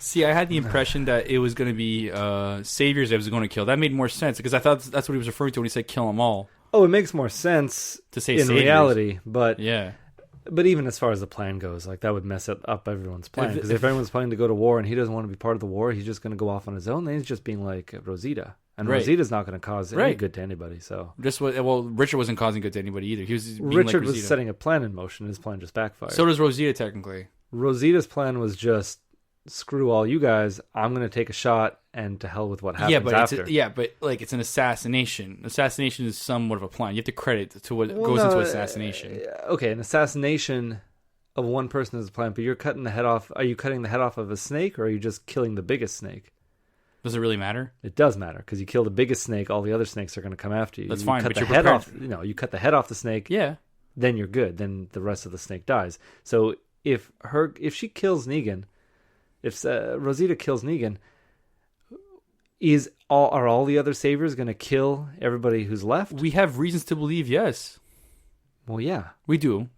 See, I had the impression that it was going to be saviors that was going to kill. That made more sense because I thought that's what he was referring to when he said kill them all. Oh, it makes more sense to say in saviors. reality, but yeah. But even as far as the plan goes, like that would mess up everyone's plan. Because if everyone's planning to go to war and he doesn't want to be part of the war, he's just going to go off on his own. Then he's just being like Rosita, and Rosita's not going to cause any good to anybody. So Richard wasn't causing good to anybody either. He was being Richard like was setting a plan in motion. His plan just backfired. So does Rosita technically. Rosita's plan was just screw all you guys. I'm going to take a shot, and to hell with what happens after. But it's an assassination. Assassination is somewhat of a plan. You have to credit to what goes into assassination. Okay, an assassination of one person is a plan, but you're cutting the head off. Are you cutting the head off of a snake, or are you just killing the biggest snake? Does it really matter? It does matter, because you kill the biggest snake, all the other snakes are going to come after you. That's you fine, cut but the you're head prepared. off. You cut the head off the snake. Yeah. Then you're good. Then the rest of the snake dies. So if she kills Negan, if Rosita kills Negan, are all the other saviors going to kill everybody who's left? We have reasons to believe yes. Well, yeah, we do.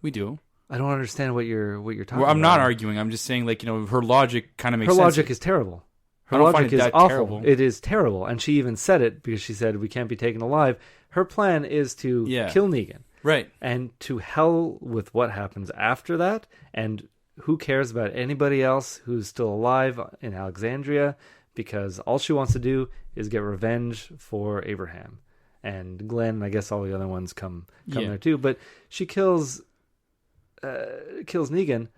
I don't understand what you're talking about. I'm not arguing. I'm just saying, her logic kind of makes sense. Her logic is terrible. Her logic is awful. Terrible. It is terrible, and she even said it because she said we can't be taken alive. Her plan is to kill Negan, right? And to hell with what happens after that, and who cares about anybody else who's still alive in Alexandria, because all she wants to do is get revenge for Abraham. And Glenn, I guess all the other ones come there too. But she kills Negan.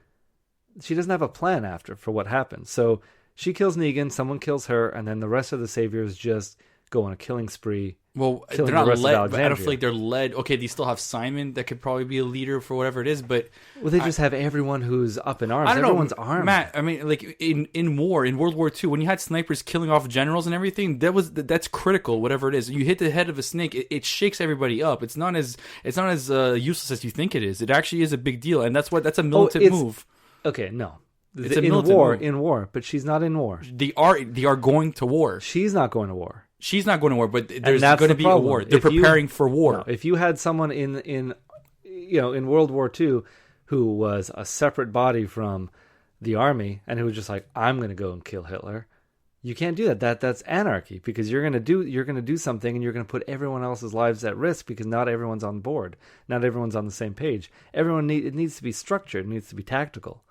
She doesn't have a plan for what happens. So she kills Negan, someone kills her, and then the rest of the saviors just go on a killing spree. Well, they're not led, but I don't feel like they're led. Okay, they still have Simon that could probably be a leader for whatever it is, but they just have everyone who's up in arms. Everyone's armed. Matt, I mean, in World War II, when you had snipers killing off generals and everything, that's critical. Whatever it is, you hit the head of a snake, it shakes everybody up. It's not as useless as you think it is. It actually is a big deal, and that's a militant move. Okay, no. It's a militant move. In war, but she's not in war. They are going to war. She's not going to war. She's not going to war, but there's going to be a war. They're preparing for war. No, if you had someone in World War II who was a separate body from the army and who was just like, I'm going to go and kill Hitler, you can't do that. That's anarchy, because you're going to do something and you're going to put everyone else's lives at risk because not everyone's on board, not everyone's on the same page. It needs to be structured, it needs to be tactical.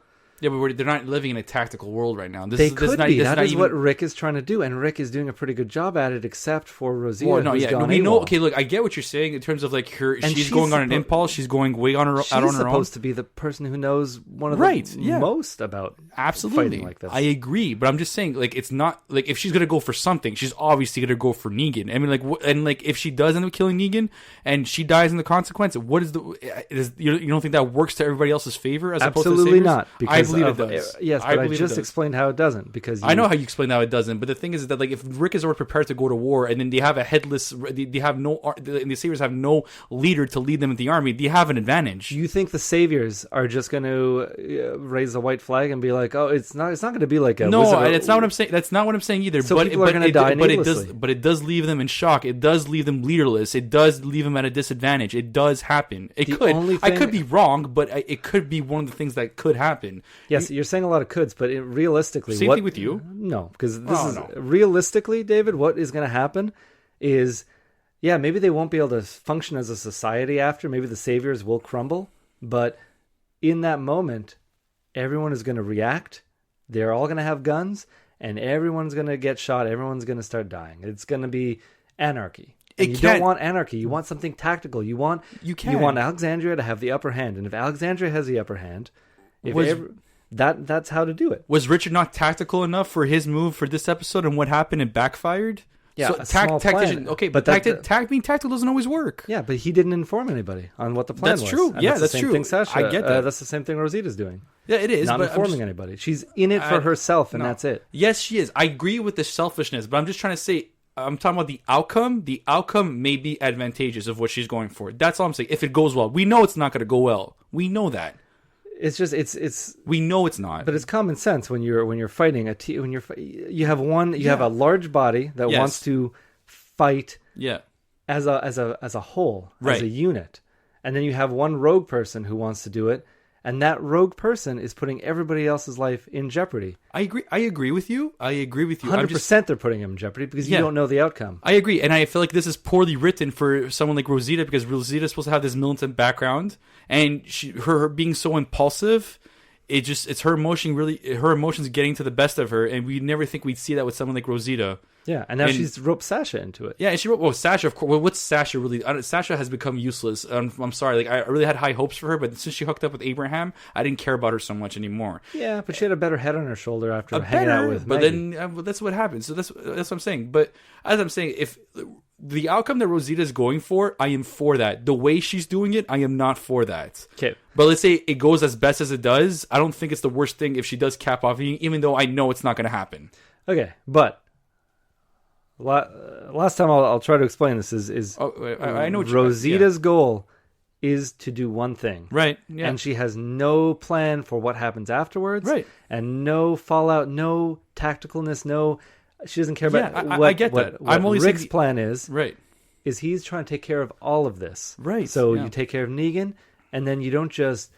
Yeah, but they're not living in a tactical world right now. That is what Rick is trying to do, and Rick is doing a pretty good job at it, except for Rosita, we know. Okay, look, I get what you're saying in terms of she's going on an impulse. She's going way out on her own. She's supposed to be the person who knows one of the most about fighting like this. I agree, but I'm just saying, it's not if she's gonna go for something, she's obviously gonna go for Negan. I mean, if she does end up killing Negan and she dies in the consequence, what is you don't think that works to everybody else's favor as opposed to absolutely not? I believe it does. Yes, but I just explained how it doesn't, because I know how you explained how it doesn't. But the thing is that if Rick is already prepared to go to war, and then they have a headless, they have the saviors have no leader to lead them in the army, they have an advantage. You think the saviors are just going to raise a white flag and be like, "Oh, it's not going to be like a it's not what I'm saying. That's not what I'm saying either. So people are going to die needlessly. But it does leave them in shock. It does leave them leaderless. It does leave them at a disadvantage. It does happen. I could be wrong, but it could be one of the things that could happen. Yes, you're saying a lot of coulds, but realistically... Same thing with you? No, because realistically, David, what is going to happen is, maybe they won't be able to function as a society after. Maybe the saviors will crumble, but in that moment, everyone is going to react. They're all going to have guns, and everyone's going to get shot. Everyone's going to start dying. It's going to be anarchy. And you don't want anarchy. You want something tactical. You want Alexandria to have the upper hand, and if Alexandria has the upper hand... That's how to do it. Was Richard not tactical enough for his move for this episode, and what happened, it backfired? Yeah, so tactician. Okay, but being tactical doesn't always work. Yeah, but he didn't inform anybody on what the plan was. That's true. And that's the same true. Thing Sasha, I get that. That's the same thing Rosita's doing. Yeah, it is. Not informing anybody. She's in it for herself, and that's it. Yes, she is. I agree with the selfishness, but I'm just trying to say, I'm talking about the outcome. The outcome may be advantageous of what she's going for. That's all I'm saying. If it goes well, we know it's not going to go well. We know that. It's just it's. We know it's not, but it's common sense when you're fighting you have a large body that wants to fight as a whole, as a unit, and then you have one rogue person who wants to do it, and that rogue person is putting everybody else's life in jeopardy. I agree with you. 100% they're putting him in jeopardy because you don't know the outcome. I agree, and I feel like this is poorly written for someone like Rosita, because Rosita is supposed to have this militant background, and her being so impulsive, it's her emotions getting to the best of her, and we never think we'd see that with someone like Rosita. Yeah, and now she's roped Sasha into it. Yeah, and she wrote, Sasha, of course. Well, what's Sasha really? Sasha has become useless. I'm sorry. Like, I really had high hopes for her, but since she hooked up with Abraham, I didn't care about her so much anymore. Yeah, but she had a better head on her shoulder after hanging out with Maggie. But then that's what happens. So that's what I'm saying. But as I'm saying, if the outcome that Rosita is going for, I am for that. The way she's doing it, I am not for that. Okay. But let's say it goes as best as it does. I don't think it's the worst thing if she does cap off, even though I know it's not going to happen. Okay, but last time I'll try to explain this is I know what Rosita's goal is to do one thing, right? Yeah, and she has no plan for what happens afterwards, right? And no fallout, no tacticalness, no. She doesn't care about I get that. What I'm only Rick's plan is, right? Is he's trying to take care of all of this, right? So you take care of Negan, and then you're not just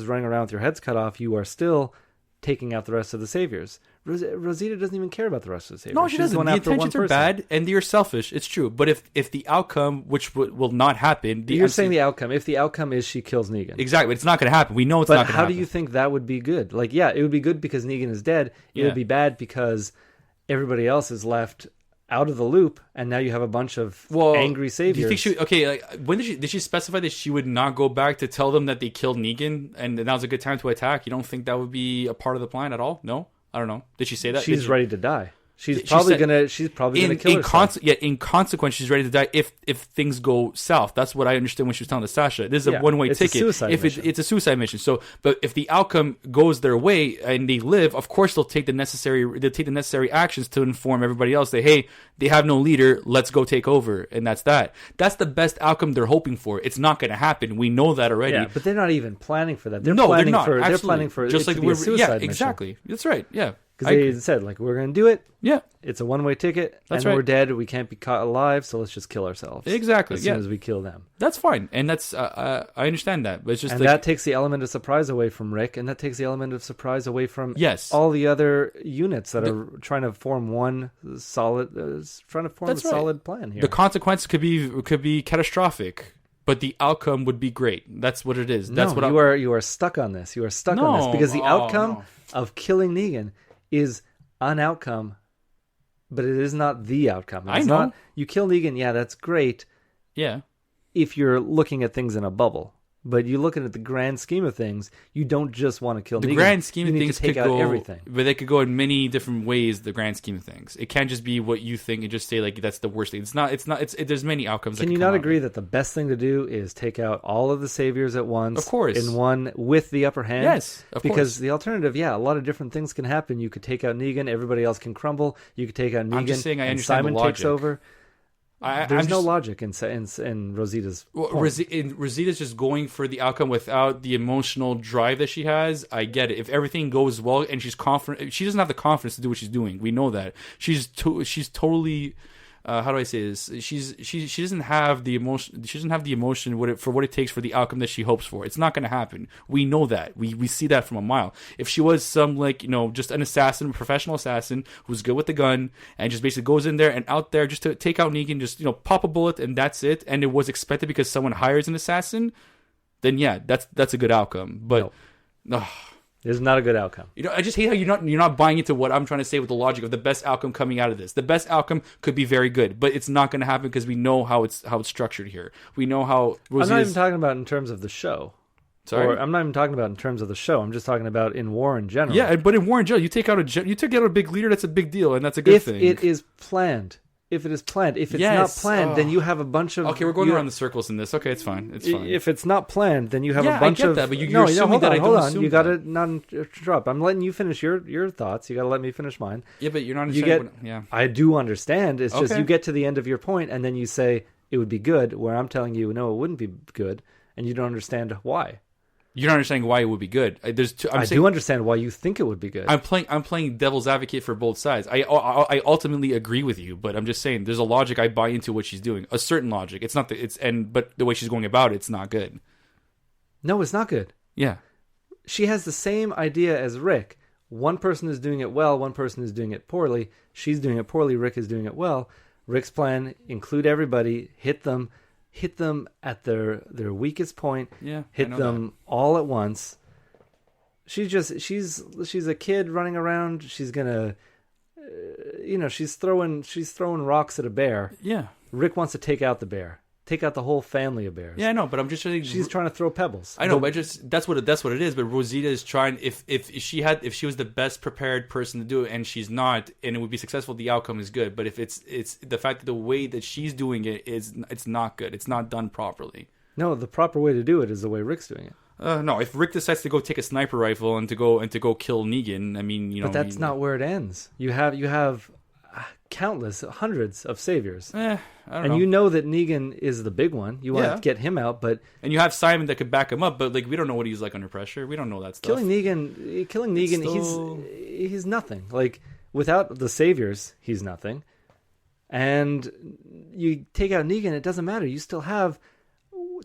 running around with your heads cut off. You are still taking out the rest of the saviors. Rosita doesn't even care about the rest of the saviors. No, she doesn't. The intentions are bad, and they're selfish. It's true. But if the outcome, which will not happen... You're saying the outcome. If the outcome is she kills Negan. Exactly. It's not going to happen. We know it's not going to happen. But how do you think that would be good? Like, yeah, it would be good because Negan is dead. It would be bad because everybody else is left out of the loop, and now you have a bunch of angry saviors. Do you think when did she specify that she would not go back to tell them that they killed Negan and now's a good time to attack? You don't think that would be a part of the plan at all? No? I don't know. Did she say that? She's ready to die. She's probably gonna kill herself. In consequence, she's ready to die if things go south. That's what I understood when she was telling Sasha. This is a one-way ticket. It's a suicide mission. So, but if the outcome goes their way and they live, of course they'll take the necessary actions to inform everybody else that, hey, they have no leader. Let's go take over, and that's that. That's the best outcome they're hoping for. It's not going to happen. We know that already. Yeah, but they're not even planning for that. They're not. They're planning for just it to be a suicide mission. Exactly. That's right. Yeah. Because they said, like, we're going to do it. Yeah. It's a one-way ticket. That's and we're dead. We can't be caught alive, so let's just kill ourselves. Exactly. As soon as we kill them. That's fine. And that's, I understand that. But it's just that takes the element of surprise away from Rick, and that takes the element of surprise away from all the other units that are trying to form one solid, solid plan here. The consequence could be catastrophic. But the outcome would be great. That's what it is. That's what you are stuck on this. You are stuck on this because the outcome of killing Negan is an outcome, but it is not the outcome. It's not you kill Negan. Yeah, that's great. Yeah, if you're looking at things in a bubble. But you look at the grand scheme of things, you don't just want to kill Negan. The grand scheme of things could go everything. But they could go in many different ways, the grand scheme of things. It can't just be what you think and just say, like, that's the worst thing. There's many outcomes. Can you not agree that the best thing to do is take out all of the saviors at once? Of course. In one with the upper hand? Yes, of course. Because the alternative, a lot of different things can happen. You could take out Negan, everybody else can crumble. You could take out Negan, I'm just saying, and Simon takes over. There's no logic in Rosita's Rosita's just going for the outcome without the emotional drive that she has. I get it. If everything goes well and she's confident, she doesn't have the confidence to do what she's doing. We know that. She's totally how do I say this? She doesn't have the emotion. She doesn't have the emotion for what it takes for the outcome that she hopes for. It's not going to happen. We know that. We see that from a mile. If she was some just an assassin, a professional assassin who's good with the gun and just basically goes in there and out there just to take out Negan, just pop a bullet and that's it. And it was expected because someone hires an assassin. Then yeah, that's a good outcome. But. No. It's not a good outcome. I just hate how you're not buying into what I'm trying to say with the logic of the best outcome coming out of this. The best outcome could be very good, but it's not going to happen because we know how it's structured here. We know how. I'm not even talking about in terms of the show. Sorry, I'm not even talking about in terms of the show. I'm just talking about in war in general. Yeah, but in war in general, you take out a big leader. That's a big deal, and that's a good thing. If it is planned. If it is planned. If it's not planned, then you have a bunch of... Okay, we're going around the circles in this. Okay, it's fine. It's fine. If it's not planned, then you have a bunch of... I get that, but you're assuming that I don't assume You got to not interrupt. I'm letting you finish your thoughts. You got to let me finish mine. Yeah, but you're not understanding... I do understand. It's just you get to the end of your point, and then you say it would be good, where I'm telling you, no, it wouldn't be good, and you don't understand why. You're not understanding why it would be good. I do understand why you think it would be good. I'm playing devil's advocate for both sides. I ultimately agree with you, but I'm just saying there's a logic I buy into what she's doing. A certain logic. But the way she's going about it, it's not good. No, it's not good. Yeah. she has the same idea as Rick. One person is doing it well, one person is doing it poorly. She's doing it poorly, Rick is doing it well. Rick's plan, include everybody, hit them at their weakest point, hit them all at once. She's a kid running around. She's gonna, she's throwing rocks at a bear. Yeah. Rick wants to take out the bear, take out the whole family of bears. Yeah, I know, but I'm just saying she's trying to throw pebbles. I know, but that's what it is. But Rosita is trying. If she was the best prepared person to do it, and she's not, and it would be successful, the outcome is good. But if it's the fact that the way that she's doing it it's not good. It's not done properly. No, the proper way to do it is the way Rick's doing it. No, if Rick decides to go take a sniper rifle and to go kill Negan, I mean, But that's not where it ends. You have countless, hundreds of saviors. I don't and know. you know that Negan is the big one. You want to get him out, but and you have Simon that could back him up, but like we don't know what he's like under pressure. We don't know that stuff. Killing Negan, he's nothing. Like without the saviors, he's nothing. And you take out Negan, it doesn't matter. You still have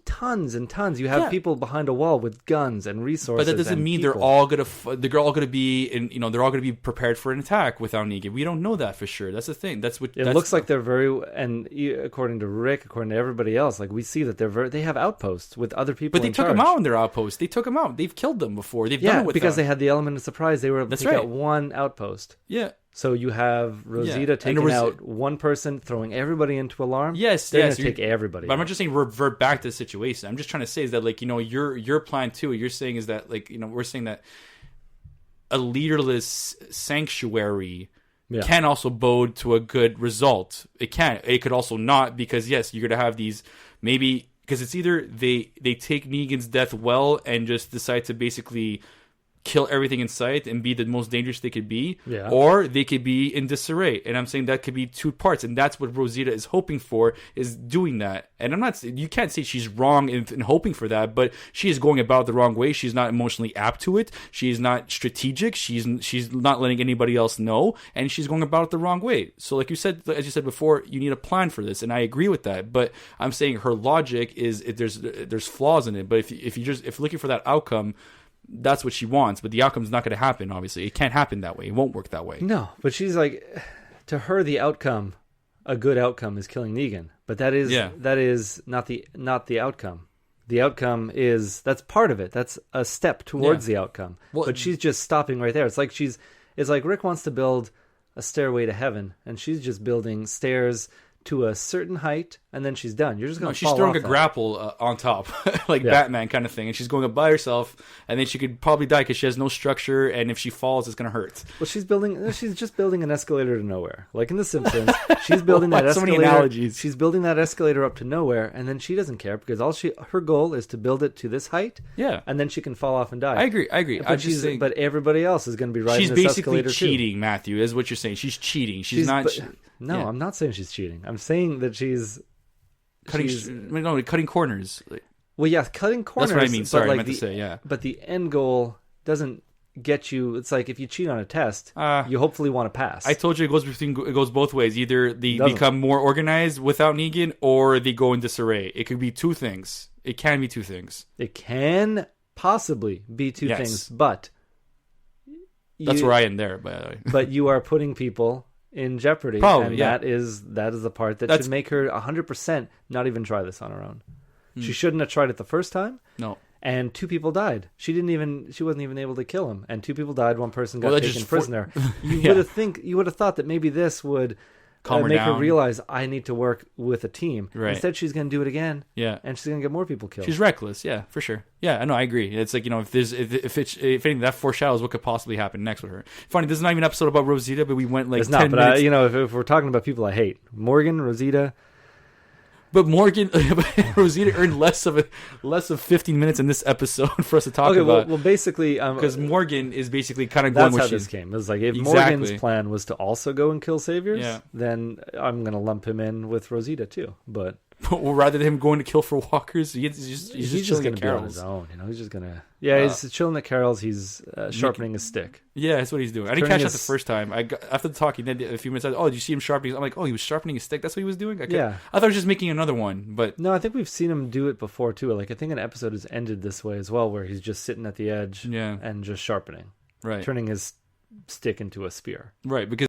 tons and tons. You have people behind a wall with guns and resources. But that doesn't mean they're all gonna be they're all gonna be prepared for an attack without Negan. We don't know that for sure. That's the thing. That's what it looks like. They're according to Rick, according to everybody else, like we see that they have outposts with other people. But they took them out in their outposts. They took them out. They've killed them before. They've done it with because them. They had the element of surprise. They were able to take out one outpost. Yeah. So you have Rosita taking out one person, throwing everybody into alarm. Yes, they're going to take everybody. But I'm not just saying revert back to the situation. I'm just trying to say is that like your plan too. What you're saying is that like we're saying that a leaderless sanctuary can also bode to a good result. It can. It could also not, because yes, you're going to have these maybe because it's either they take Negan's death well and just decide to basically kill everything in sight and be the most dangerous they could be, or they could be in disarray. And I'm saying that could be two parts, and that's what Rosita is hoping for, is doing that. And I'm not, you can't say she's wrong in hoping for that, but she is going about it the wrong way. She's not emotionally apt to it. She's not strategic. She's not letting anybody else know, and she's going about it the wrong way. So like you said, as you said before, you need a plan for this, and I agree with that. But I'm saying her logic is there's flaws in it. But if you're looking for that outcome, that's what she wants, but the outcome's not going to happen. Obviously, it can't happen that way. It won't work that way. No, but she's like, to her, the outcome, a good outcome, is killing Negan. But that is not the outcome. The outcome that's part of it. That's a step towards the outcome. Well, but she's just stopping right there. It's like Rick wants to build a stairway to heaven, and she's just building stairs to a certain height, and then she's done. You're just going to she's throwing a grapple on top, like Batman kind of thing, and she's going up by herself, and then she could probably die because she has no structure, and if she falls, it's going to hurt. Well, she's just building an escalator to nowhere. Like in The Simpsons, she's building that escalator. So many analogies. She's building that escalator up to nowhere, and then she doesn't care because her goal is to build it to this height, and then she can fall off and die. I agree. But everybody else is going to be riding this escalator too. She's basically cheating, Matthew, is what you're saying. She's cheating. She's not... No, I'm not saying she's cheating. I'm saying that she's cutting corners. Well, yeah, cutting corners. That's what I mean. Sorry, I meant to say, yeah. But the end goal doesn't get you. It's like if you cheat on a test, you hopefully want to pass. I told you it goes both ways. Either they become more organized without Negan, or they go in disarray. It could be two things. It can be two things. It can possibly be two things, but that's where I end there. By the way, but you are putting people in jeopardy. Probably, and that is the part that should make her 100% not even try this on her own. She shouldn't have tried it the first time. No. And two people died. She wasn't even able to kill him. And two people died. One person got taken prisoner. You would have thought that maybe this would make her realize I need to work with a team. Right. Instead, she's going to do it again. Yeah. And she's going to get more people killed. She's reckless. Yeah, for sure. Yeah, I know. I agree. It's like, if anything, that foreshadows what could possibly happen next with her. Funny, this is not even an episode about Rosita, but we went like 10 minutes. If we're talking about people I hate, Morgan, Rosita. But Rosita earned less of 15 minutes in this episode for us to talk about. Well, basically, because Morgan is basically kind of going. That's how this came. It was like if Morgan's plan was to also go and kill saviors, then I'm going to lump him in with Rosita too. But rather than him going to kill for walkers, he's just chilling gonna at be on Carol's. his own. He's just gonna. Yeah, he's chilling at Carol's. He's sharpening his stick. Yeah, that's what he's doing. I didn't catch that the first time. After the talk, he did a few minutes. Oh, did you see him sharpening? I'm like, oh, he was sharpening his stick. That's what he was doing. I thought he was just making another one. But no, I think we've seen him do it before too. Like I think an episode has ended this way as well, where he's just sitting at the edge, and just sharpening, right, turning his stick into a spear, right, because.